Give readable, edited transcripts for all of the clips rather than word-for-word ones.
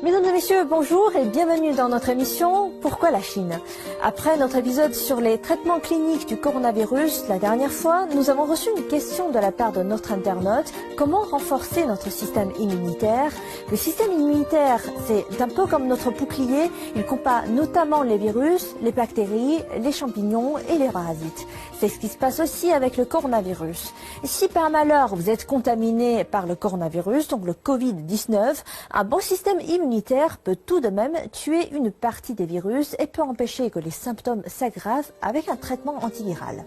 Mesdames et messieurs, bonjour et bienvenue dans notre émission Pourquoi la Chine? Après notre épisode sur les traitements cliniques du coronavirus, la dernière fois, nous avons reçu une question de la part de notre internaute. Comment renforcer notre système immunitaire? Le système immunitaire, c'est un peu comme notre bouclier. Il combat notamment les virus, les bactéries, les champignons et les parasites. C'est ce qui se passe aussi avec le coronavirus. Si par malheur vous êtes contaminé par le coronavirus, donc le Covid-19, un bon système immunitaire peut tout de même tuer une partie des virus et peut empêcher que les symptômes s'aggravent avec un traitement antiviral.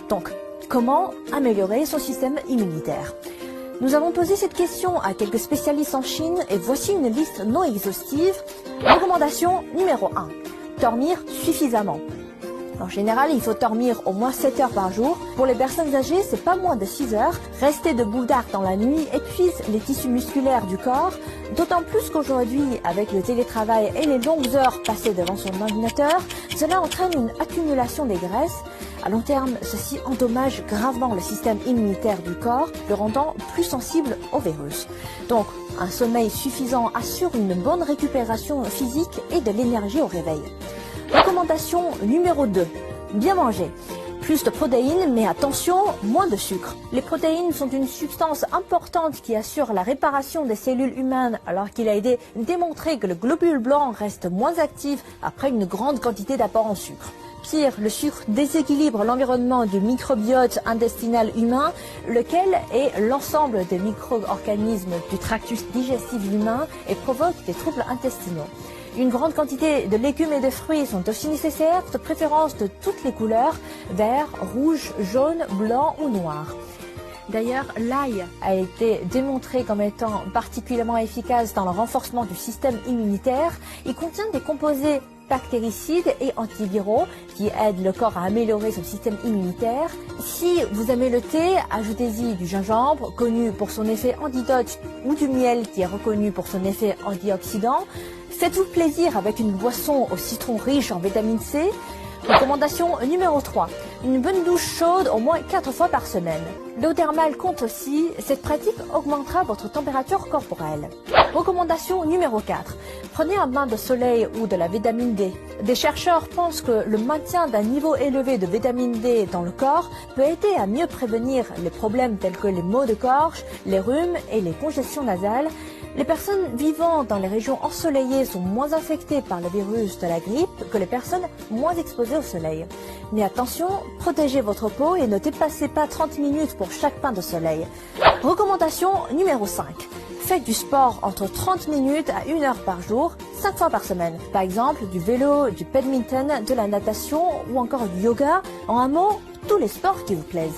Donc, comment améliorer son système immunitaire? Nous avons posé cette question à quelques spécialistes en Chine et voici une liste non exhaustive. Recommandation numéro 1. Dormir suffisamment. En général, il faut dormir au moins 7 heures par jour. Pour les personnes âgées, c'est pas moins de 6 heures. Rester debout tard dans la nuit épuise les tissus musculaires du corps. D'autant plus qu'aujourd'hui, avec le télétravail et les longues heures passées devant son ordinateur, cela entraîne une accumulation des graisses. À long terme, ceci endommage gravement le système immunitaire du corps, le rendant plus sensible au virus. Donc, un sommeil suffisant assure une bonne récupération physique et de l'énergie au réveil. Recommandation numéro 2. Bien manger. Plus de protéines, mais attention, moins de sucre. Les protéines sont une substance importante qui assure la réparation des cellules humaines, alors qu'il a été démontré que le globule blanc reste moins actif après une grande quantité d'apport en sucre. Pire, le sucre déséquilibre l'environnement du microbiote intestinal humain, lequel est l'ensemble des micro-organismes du tractus digestif humain et provoque des troubles intestinaux. Une grande quantité de légumes et de fruits sont aussi nécessaires, de préférence de toutes les couleurs, vert, rouge, jaune, blanc ou noir. D'ailleurs, l'ail a été démontré comme étant particulièrement efficace dans le renforcement du système immunitaire. Il contient des composés bactéricides et antiviraux qui aident le corps à améliorer son système immunitaire. Si vous aimez le thé, ajoutez-y du gingembre, connu pour son effet antidote, ou du miel qui est reconnu pour son effet antioxydant. Faites-vous plaisir avec une boisson au citron riche en vitamine C. Recommandation numéro 3. Une bonne douche chaude au moins 4 fois par semaine. L'eau thermale compte aussi. Cette pratique augmentera votre température corporelle. Recommandation numéro 4. Prenez un bain de soleil ou de la vitamine D. Des chercheurs pensent que le maintien d'un niveau élevé de vitamine D dans le corps peut aider à mieux prévenir les problèmes tels que les maux de gorge, les rhumes et les congestions nasales. Les personnes vivant dans les régions ensoleillées sont moins affectées par le virus de la grippe que les personnes moins exposées au soleil. Mais attention, protégez votre peau et ne dépassez pas 30 minutes pour chaque bain de soleil. Recommandation numéro 5. Faites du sport entre 30 minutes à 1 heure par jour, 5 fois par semaine. Par exemple, du vélo, du badminton, de la natation ou encore du yoga. En un mot, tous les sports qui vous plaisent.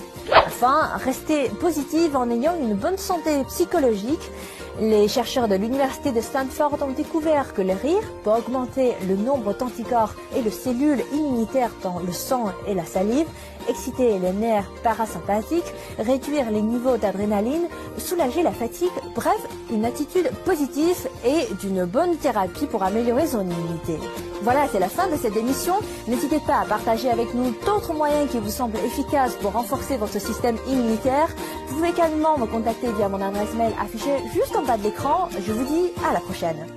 Enfin, restez positive en ayant une bonne santé psychologique. Les chercheurs de l'université de Stanford ont découvert que le rire peut augmenter le nombre d'anticorps et de cellules immunitaires dans le sang et la salive, exciter les nerfs parasympathiques, réduire les niveaux d'adrénaline, soulager la fatigue, bref, une attitude positive et d'une bonne thérapie pour améliorer son immunité. Voilà, c'est la fin de cette émission. N'hésitez pas à partager avec nous d'autres moyens qui vous semblent efficaces pour renforcer votre système immunitaire. Vous pouvez également me contacter via mon adresse mail affichée juste en bas de l'écran. Je vous dis à la prochaine.